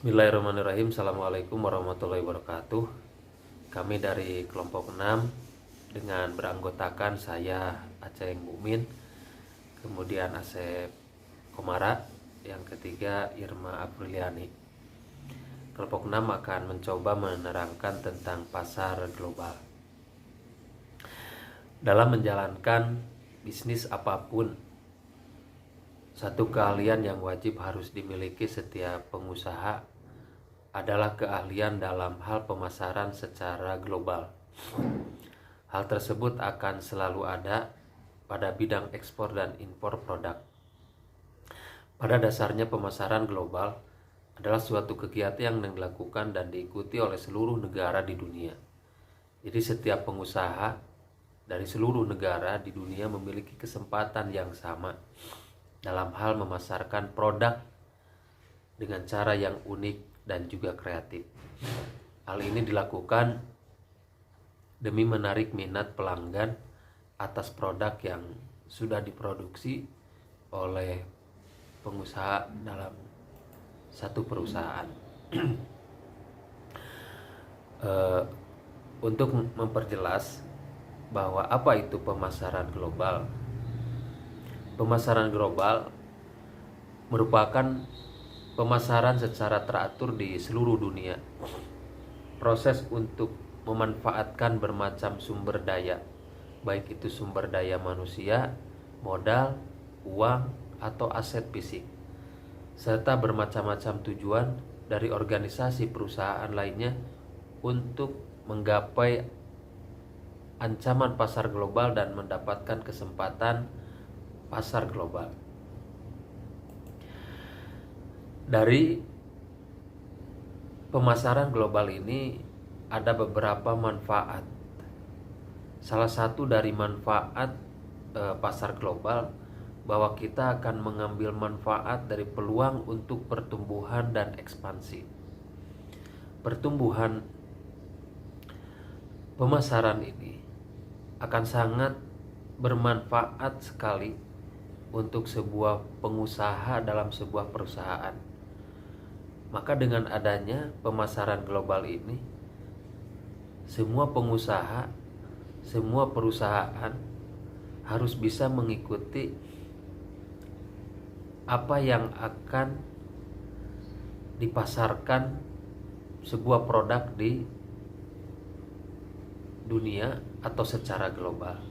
Bismillahirrahmanirrahim. Assalamualaikum warahmatullahi wabarakatuh. Kami dari kelompok 6 dengan beranggotakan saya Aceh Mumin, kemudian Asep Komara, yang ketiga Irma Apriliani. Kelompok 6 akan mencoba menerangkan tentang pasar global. Dalam menjalankan bisnis apapun, satu keahlian yang wajib harus dimiliki setiap pengusaha adalah keahlian dalam hal pemasaran secara global. Hal tersebut akan selalu ada pada bidang ekspor dan impor produk. Pada dasarnya pemasaran global adalah suatu kegiatan yang dilakukan dan diikuti oleh seluruh negara di dunia. Jadi setiap pengusaha dari seluruh negara di dunia memiliki kesempatan yang sama dalam hal memasarkan produk dengan cara yang unik dan juga kreatif. Hal ini dilakukan demi menarik minat pelanggan atas produk yang sudah diproduksi oleh pengusaha dalam satu perusahaan. Untuk memperjelas bahwa apa itu pemasaran global. Pemasaran global merupakan pemasaran secara teratur di seluruh dunia. Proses untuk memanfaatkan bermacam sumber daya, baik itu sumber daya manusia, modal, uang, atau aset fisik, serta bermacam-macam tujuan dari organisasi perusahaan lainnya untuk menggapai ancaman pasar global dan mendapatkan kesempatan pasar global. Dari pemasaran global ini ada beberapa manfaat. Salah satu dari manfaat pasar global bahwa kita akan mengambil manfaat dari peluang untuk pertumbuhan dan ekspansi. Pertumbuhan pemasaran ini akan sangat bermanfaat sekali untuk sebuah pengusaha dalam sebuah perusahaan. Maka dengan adanya pemasaran global ini, semua pengusaha, semua perusahaan harus bisa mengikuti apa yang akan dipasarkan sebuah produk di dunia atau secara global.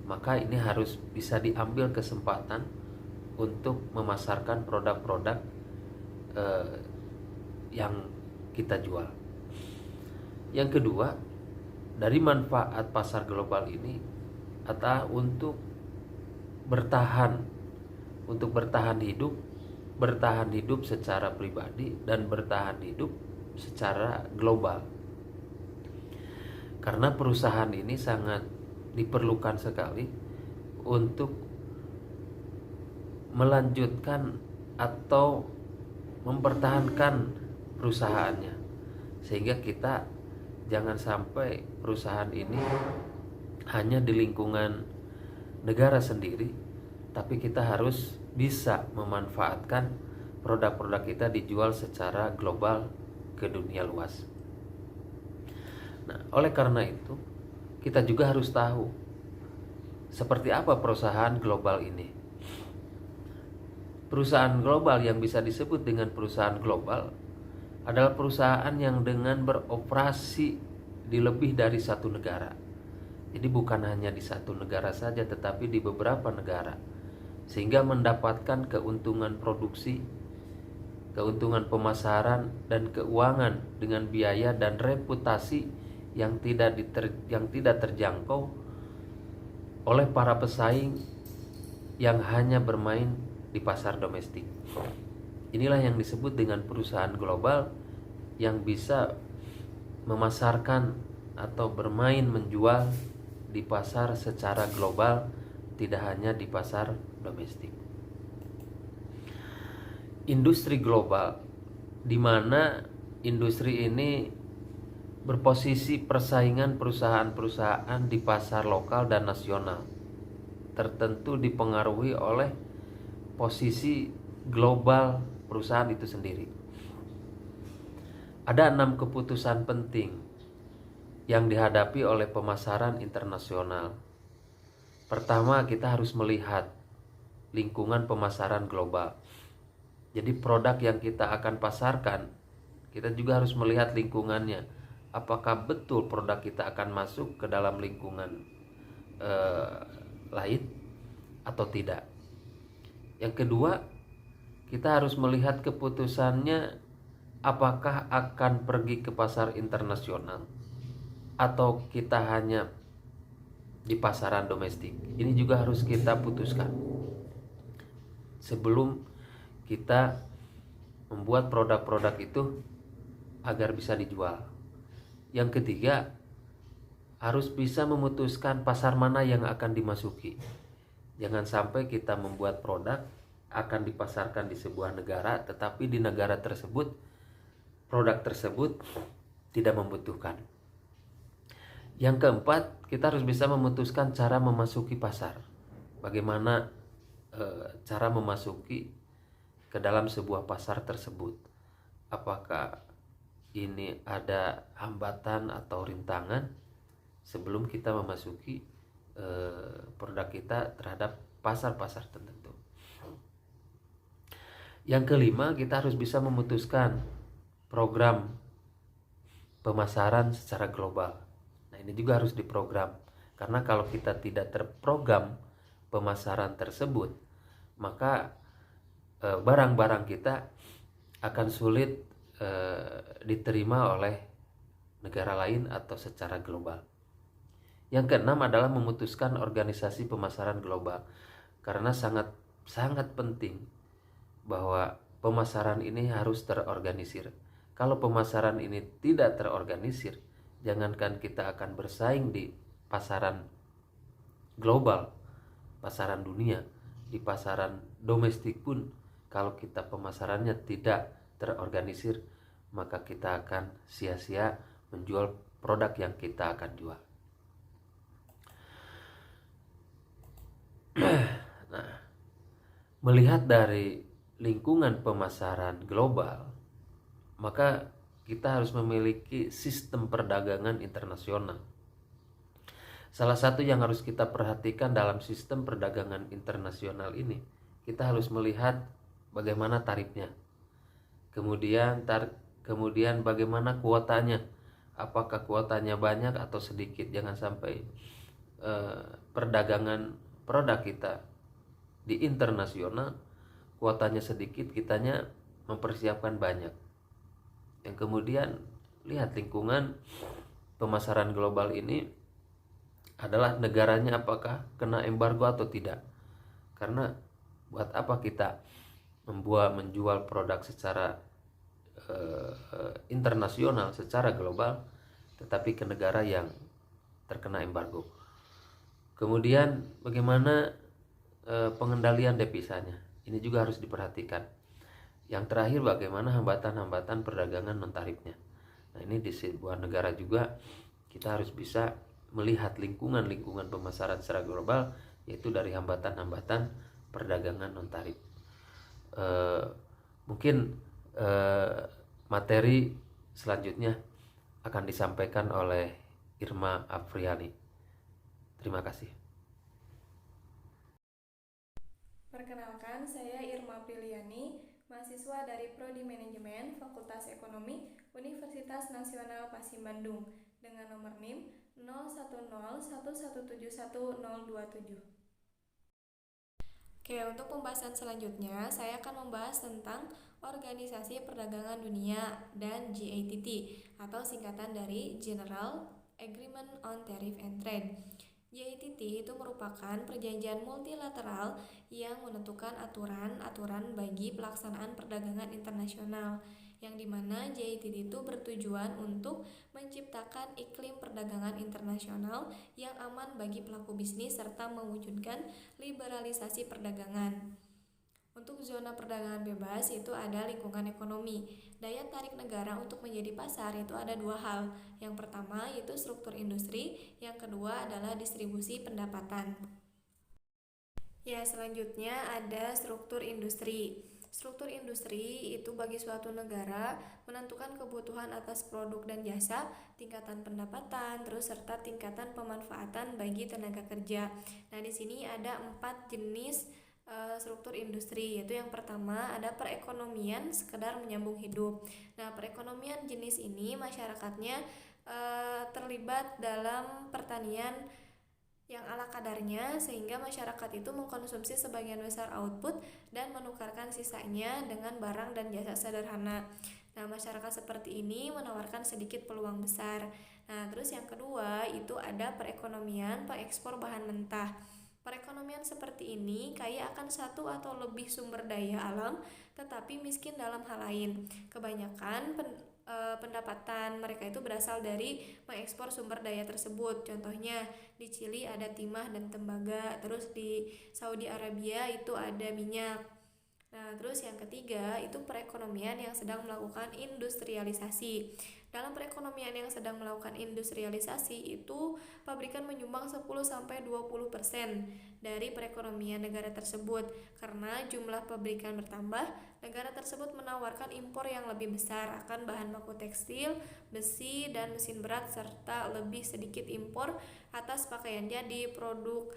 Maka ini harus bisa diambil kesempatan untuk memasarkan produk-produk yang kita jual. Yang kedua, dari manfaat pasar global ini adalah untuk bertahan hidup secara pribadi dan bertahan hidup secara global. Karena perusahaan ini sangat diperlukan sekali untuk melanjutkan atau mempertahankan perusahaannya, sehingga kita jangan sampai perusahaan ini hanya di lingkungan negara sendiri, tapi kita harus bisa memanfaatkan produk-produk kita dijual secara global ke dunia luas. Nah, oleh karena itu kita juga harus tahu seperti apa perusahaan global ini. Perusahaan global yang bisa disebut dengan perusahaan global adalah perusahaan yang dengan beroperasi di lebih dari satu negara. Jadi bukan hanya di satu negara saja, tetapi di beberapa negara, sehingga mendapatkan keuntungan produksi, keuntungan pemasaran, dan keuangan dengan biaya dan reputasi yang tidak terjangkau oleh para pesaing yang hanya bermain di pasar domestik. Inilah yang disebut dengan perusahaan global yang bisa memasarkan atau bermain menjual di pasar secara global, tidak hanya di pasar domestik. Industri global, di mana industri ini berposisi persaingan perusahaan-perusahaan di pasar lokal dan nasional, tertentu dipengaruhi oleh posisi global perusahaan itu sendiri. Ada 6 keputusan penting yang dihadapi oleh pemasaran internasional. Pertama, kita harus melihat lingkungan pemasaran global. Jadi produk yang kita akan pasarkan, kita juga harus melihat lingkungannya. Apakah betul produk kita akan masuk ke dalam lingkungan lain atau tidak. Yang kedua, kita harus melihat keputusannya apakah akan pergi ke pasar internasional atau kita hanya di pasaran domestik. Ini juga harus kita putuskan sebelum kita membuat produk-produk itu agar bisa dijual. Yang ketiga, harus bisa memutuskan pasar mana yang akan dimasuki. Jangan sampai kita membuat produk akan dipasarkan di sebuah negara, tetapi di negara tersebut produk tersebut tidak membutuhkan. Yang keempat, kita harus bisa memutuskan cara memasuki pasar. Bagaimana cara memasuki ke dalam sebuah pasar tersebut. Apakah ini ada hambatan atau rintangan sebelum kita memasuki produk kita terhadap pasar-pasar tertentu. Yang kelima, kita harus bisa memutuskan program pemasaran secara global. Nah, ini juga harus diprogram. Karena kalau kita tidak terprogram pemasaran tersebut, maka barang-barang kita akan sulit diterima oleh negara lain atau secara global. Yang keenam adalah memutuskan organisasi pemasaran global. Karena sangat penting bahwa pemasaran ini harus terorganisir. Kalau pemasaran ini tidak terorganisir, jangankan kita akan bersaing di pasaran global, pasaran dunia, di pasaran domestik pun, kalau kita pemasarannya tidak terorganisir, maka kita akan sia-sia menjual produk yang kita akan jual. Nah, melihat dari lingkungan pemasaran global, maka kita harus memiliki sistem perdagangan internasional. Salah satu yang harus kita perhatikan dalam sistem perdagangan internasional ini, kita harus melihat bagaimana tarifnya. Kemudian bagaimana kuotanya. Apakah kuotanya banyak atau sedikit. Jangan sampai perdagangan produk kita di internasional kuotanya sedikit, kitanya mempersiapkan banyak. Yang kemudian lihat lingkungan pemasaran global ini adalah negaranya apakah kena embargo atau tidak. Karena buat apa kita menjual produk secara internasional, secara global, tetapi ke negara yang terkena embargo. Kemudian bagaimana pengendalian devisanya, ini juga harus diperhatikan. Yang terakhir, bagaimana hambatan-hambatan perdagangan non tarifnya. Nah, ini di sebuah negara juga kita harus bisa melihat lingkungan pemasaran secara global, yaitu dari hambatan-hambatan perdagangan non tarif. Mungkin materi selanjutnya akan disampaikan oleh Irma Afriani. Terima kasih. Perkenalkan, saya Irma Apriliani, mahasiswa dari Prodi Manajemen Fakultas Ekonomi Universitas Nasional Pasin Bandung dengan nomor NIM 0101171027. Oke, untuk pembahasan selanjutnya saya akan membahas tentang Organisasi Perdagangan Dunia dan GATT atau singkatan dari General Agreement on Tariff and Trade. GATT itu merupakan perjanjian multilateral yang menentukan aturan-aturan bagi pelaksanaan perdagangan internasional, yang dimana GATT itu bertujuan untuk menciptakan iklim perdagangan internasional yang aman bagi pelaku bisnis serta mewujudkan liberalisasi perdagangan. Untuk zona perdagangan bebas itu ada lingkungan ekonomi. Daya tarik negara untuk menjadi pasar itu ada dua hal. Yang pertama yaitu struktur industri, yang kedua adalah distribusi pendapatan. Ya, selanjutnya ada struktur industri. Struktur industri itu bagi suatu negara menentukan kebutuhan atas produk dan jasa, tingkatan pendapatan, terus serta tingkatan pemanfaatan bagi tenaga kerja. Nah, di sini ada 4 jenis struktur industri, yaitu yang pertama ada perekonomian sekedar menyambung hidup. Nah, perekonomian jenis ini masyarakatnya terlibat dalam pertanian yang ala kadarnya, sehingga masyarakat itu mengkonsumsi sebagian besar output dan menukarkan sisanya dengan barang dan jasa sederhana. Nah, masyarakat seperti ini menawarkan sedikit peluang besar. Nah, terus yang kedua itu ada perekonomian pengekspor bahan mentah. Perekonomian seperti ini kaya akan satu atau lebih sumber daya alam, tetapi miskin dalam hal lain. Kebanyakan pendapatan mereka itu berasal dari mengekspor sumber daya tersebut. Contohnya di Chili ada timah dan tembaga, terus di Saudi Arabia itu ada minyak. Nah, terus yang ketiga itu perekonomian yang sedang melakukan industrialisasi. Dalam perekonomian yang sedang melakukan industrialisasi itu pabrikan menyumbang 10-20% dari perekonomian negara tersebut. Karena jumlah pabrikan bertambah, negara tersebut menawarkan impor yang lebih besar akan bahan baku tekstil, besi, dan mesin berat, serta lebih sedikit impor atas pakaian jadi, produk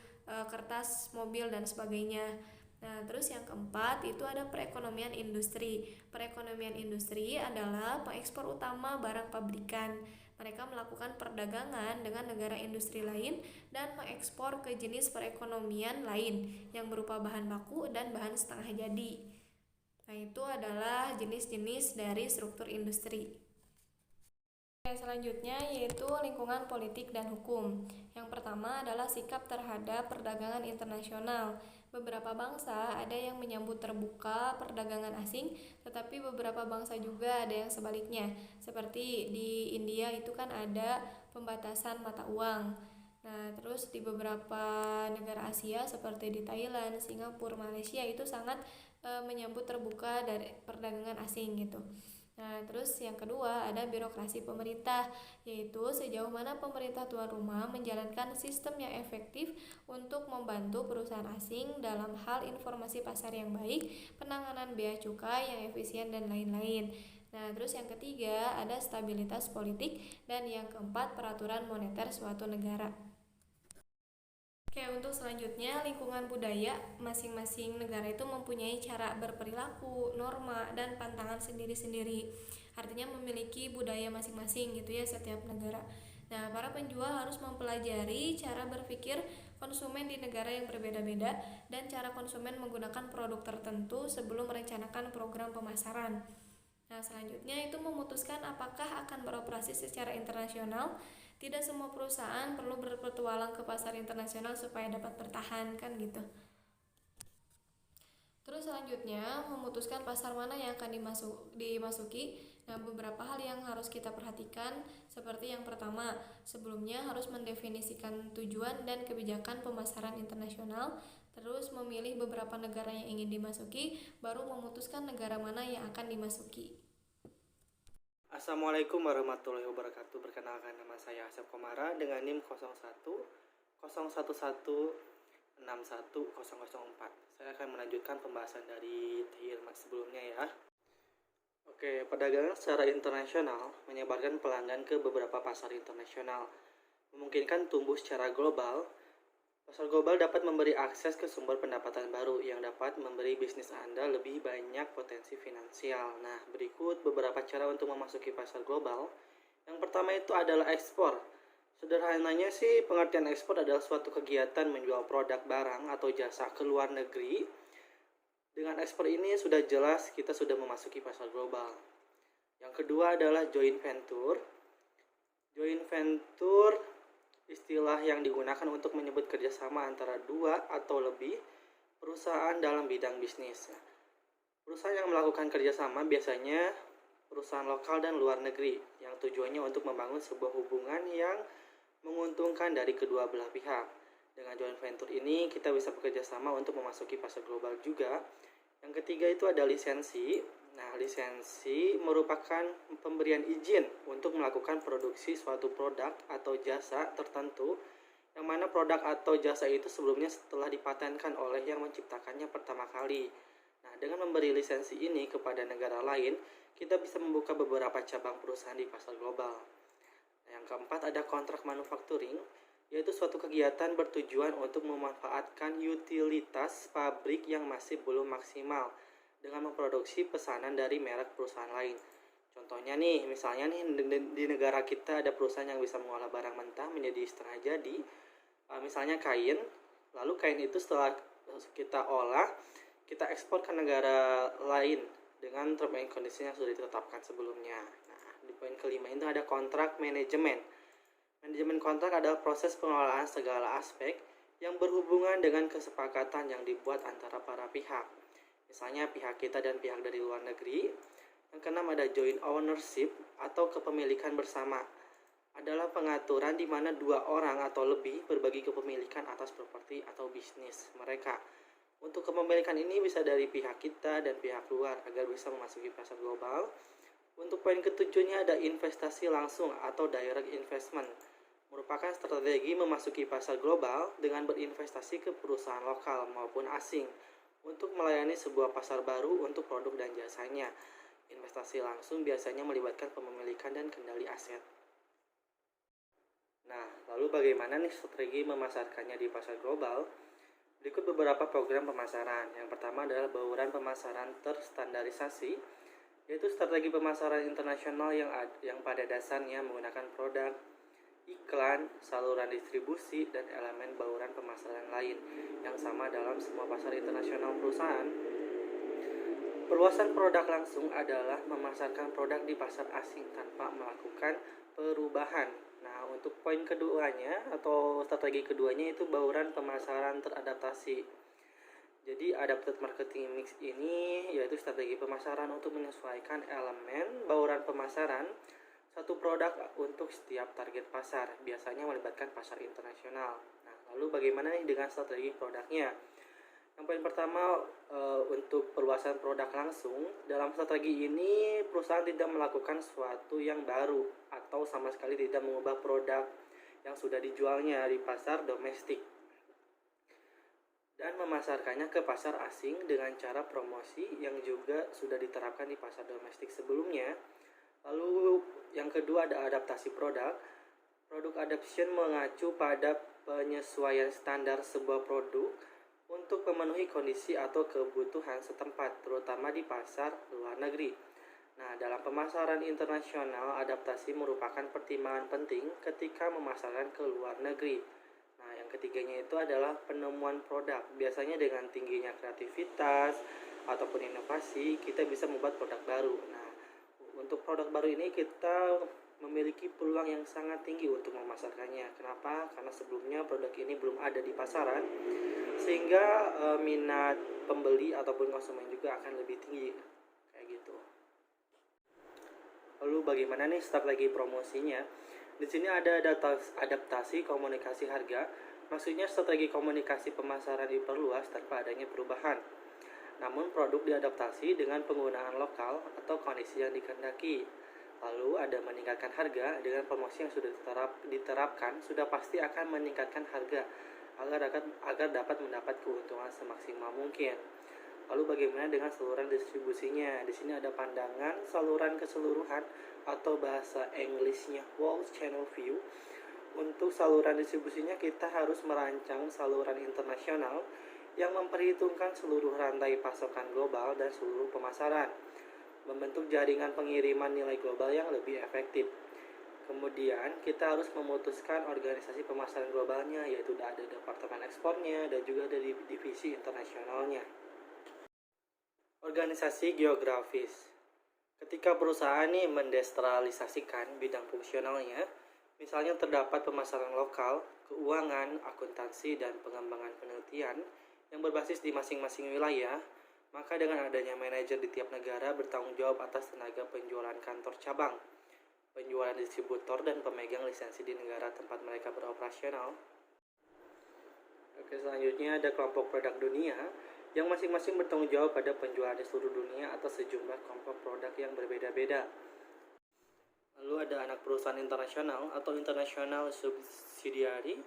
kertas, mobil, dan sebagainya. Nah, terus yang keempat itu ada perekonomian industri. Perekonomian industri adalah pengekspor utama barang pabrikan. Mereka melakukan perdagangan dengan negara industri lain dan mengekspor ke jenis perekonomian lain yang berupa bahan baku dan bahan setengah jadi. Nah, itu adalah jenis-jenis dari struktur industri. Selanjutnya yaitu lingkungan politik dan hukum. Yang pertama adalah sikap terhadap perdagangan internasional. Beberapa bangsa ada yang menyambut terbuka perdagangan asing, tetapi beberapa bangsa juga ada yang sebaliknya. Seperti di India itu kan ada pembatasan mata uang. Nah, terus di beberapa negara Asia seperti di Thailand, Singapura, Malaysia itu sangat menyambut terbuka dari perdagangan asing gitu. Nah, terus yang kedua ada birokrasi pemerintah, yaitu sejauh mana pemerintah tuan rumah menjalankan sistem yang efektif untuk membantu perusahaan asing dalam hal informasi pasar yang baik, penanganan bea cukai yang efisien, dan lain-lain. Nah, terus yang ketiga ada stabilitas politik, dan yang keempat peraturan moneter suatu negara. Oke, untuk selanjutnya lingkungan budaya. Masing-masing negara itu mempunyai cara berperilaku, norma, dan pantangan sendiri-sendiri. Artinya memiliki budaya masing-masing gitu ya setiap negara. Nah, para penjual harus mempelajari cara berpikir konsumen di negara yang berbeda-beda dan cara konsumen menggunakan produk tertentu sebelum merencanakan program pemasaran. Nah, selanjutnya itu memutuskan apakah akan beroperasi secara internasional. Tidak semua perusahaan perlu berpetualang ke pasar internasional supaya dapat bertahan, kan gitu. Terus selanjutnya memutuskan pasar mana yang akan dimasuki. Nah, beberapa hal yang harus kita perhatikan seperti yang pertama, sebelumnya harus mendefinisikan tujuan dan kebijakan pemasaran internasional, terus memilih beberapa negara yang ingin dimasuki, baru memutuskan negara mana yang akan dimasuki. Assalamualaikum warahmatullahi wabarakatuh. Perkenalkan, nama saya Asep Komara dengan NIM 01 011 61004. Saya akan melanjutkan pembahasan dari THIR sebelumnya ya. Oke, perdagangan secara internasional menyebarkan pelanggan ke beberapa pasar internasional, memungkinkan tumbuh secara global. Pasar global dapat memberi akses ke sumber pendapatan baru yang dapat memberi bisnis Anda lebih banyak potensi finansial. Nah, berikut beberapa cara untuk memasuki pasar global. Yang pertama itu adalah ekspor. Sederhananya sih, pengertian ekspor adalah suatu kegiatan menjual produk, barang, atau jasa ke luar negeri. Dengan ekspor ini sudah jelas kita sudah memasuki pasar global. Yang kedua adalah joint venture. Joint venture istilah yang digunakan untuk menyebut kerjasama antara dua atau lebih perusahaan dalam bidang bisnis. Perusahaan yang melakukan kerjasama biasanya perusahaan lokal dan luar negeri yang tujuannya untuk membangun sebuah hubungan yang menguntungkan dari kedua belah pihak. Dengan joint venture ini kita bisa bekerja sama untuk memasuki pasar global juga. Yang ketiga itu ada lisensi. Nah, lisensi merupakan pemberian izin untuk melakukan produksi suatu produk atau jasa tertentu, yang mana produk atau jasa itu sebelumnya setelah dipatenkan oleh yang menciptakannya pertama kali. Nah, dengan memberi lisensi ini kepada negara lain, kita bisa membuka beberapa cabang perusahaan di pasar global. Yang keempat ada kontrak manufacturing, yaitu suatu kegiatan bertujuan untuk memanfaatkan utilitas pabrik yang masih belum maksimal dengan memproduksi pesanan dari merek perusahaan lain. Contohnya nih, misalnya nih di negara kita ada perusahaan yang bisa mengolah barang mentah menjadi setengah jadi, misalnya kain, lalu kain itu setelah kita olah, kita ekspor ke negara lain dengan term and condition yang sudah ditetapkan sebelumnya. Nah, di poin kelima itu ada kontrak manajemen. Manajemen kontrak adalah proses pengelolaan segala aspek yang berhubungan dengan kesepakatan yang dibuat antara para pihak. Misalnya pihak kita dan pihak dari luar negeri. Yang keenam ada joint ownership atau kepemilikan bersama. Adalah pengaturan di mana dua orang atau lebih berbagi kepemilikan atas properti atau bisnis mereka. Untuk kepemilikan ini bisa dari pihak kita dan pihak luar agar bisa memasuki pasar global. Untuk poin ketujuhnya ada investasi langsung atau direct investment. Merupakan strategi memasuki pasar global dengan berinvestasi ke perusahaan lokal maupun asing untuk melayani sebuah pasar baru untuk produk dan jasanya. Investasi langsung biasanya melibatkan kepemilikan dan kendali aset. Nah, lalu bagaimana nih strategi memasarkannya di pasar global? Berikut beberapa program pemasaran. Yang pertama adalah bauran pemasaran terstandarisasi, yaitu strategi pemasaran internasional yang pada dasarnya menggunakan produk, iklan, saluran distribusi, dan elemen bauran pemasaran lain yang sama dalam semua pasar internasional perusahaan. Perluasan produk langsung adalah memasarkan produk di pasar asing tanpa melakukan perubahan. Nah, untuk poin keduanya atau strategi keduanya itu bauran pemasaran teradaptasi. Jadi adapted marketing mix ini yaitu strategi pemasaran untuk menyesuaikan elemen bauran pemasaran satu produk untuk setiap target pasar, biasanya melibatkan pasar internasional. Nah, lalu bagaimana nih dengan strategi produknya? Yang poin pertama, untuk perluasan produk langsung, dalam strategi ini perusahaan tidak melakukan sesuatu yang baru atau sama sekali tidak mengubah produk yang sudah dijualnya di pasar domestik dan memasarkannya ke pasar asing dengan cara promosi yang juga sudah diterapkan di pasar domestik sebelumnya. Lalu yang kedua ada adaptasi produk. Produk adaptation mengacu pada penyesuaian standar sebuah produk untuk memenuhi kondisi atau kebutuhan setempat, terutama di pasar luar negeri. Nah, dalam pemasaran internasional, adaptasi merupakan pertimbangan penting ketika memasarkan ke luar negeri. Nah, yang ketiganya itu adalah penemuan produk. Biasanya dengan tingginya kreativitas ataupun inovasi, kita bisa membuat produk baru. Nah, untuk produk baru ini kita memiliki peluang yang sangat tinggi untuk memasarkannya. Kenapa? Karena sebelumnya produk ini belum ada di pasaran, sehingga minat pembeli ataupun konsumen juga akan lebih tinggi. Kayak gitu. Lalu bagaimana nih strategi promosinya? Di sini ada adaptasi komunikasi harga. Maksudnya strategi komunikasi pemasaran diperluas tanpa adanya perubahan. Namun produk diadaptasi dengan penggunaan lokal atau kondisi yang dikehendaki. Lalu ada meningkatkan harga dengan promosi yang sudah diterapkan sudah pasti akan meningkatkan harga agar dapat mendapat keuntungan semaksimal mungkin. Lalu bagaimana dengan saluran distribusinya? Di sini ada pandangan saluran keseluruhan atau bahasa Inggrisnya whole channel view. Untuk saluran distribusinya kita harus merancang saluran internasional yang memperhitungkan seluruh rantai pasokan global dan seluruh pemasaran, membentuk jaringan pengiriman nilai global yang lebih efektif. Kemudian kita harus memutuskan organisasi pemasaran globalnya, yaitu ada departemen ekspornya dan juga ada divisi internasionalnya. Organisasi geografis. Ketika perusahaan ini mendesentralisasikan bidang fungsionalnya, misalnya terdapat pemasaran lokal, keuangan, akuntansi, dan pengembangan penelitian yang berbasis di masing-masing wilayah, maka dengan adanya manajer di tiap negara bertanggung jawab atas tenaga penjualan kantor cabang, penjualan distributor, dan pemegang lisensi di negara tempat mereka beroperasional. Oke, selanjutnya ada kelompok produk dunia yang masing-masing bertanggung jawab pada penjualan di seluruh dunia atas sejumlah kelompok produk yang berbeda-beda. Lalu ada anak perusahaan internasional atau international subsidiary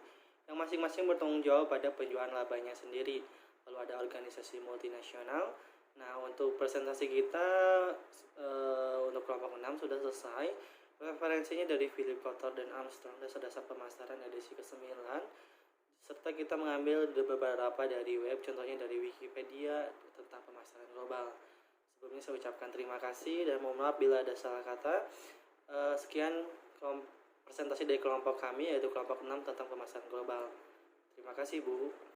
yang masing-masing bertanggung jawab pada penjualan labanya sendiri. Lalu ada organisasi multinasional Nah, untuk presentasi kita untuk kelompok 6 sudah selesai. Referensinya dari Philip Kotler dan Armstrong, dasar-dasar pemasaran edisi ke-9. Serta kita mengambil beberapa dari web, contohnya dari Wikipedia tentang pemasaran global. Sebelumnya saya ucapkan terima kasih dan mohon maaf bila ada salah kata. Sekian presentasi dari kelompok kami, yaitu kelompok 6 tentang pemasaran global. Terima kasih, Bu.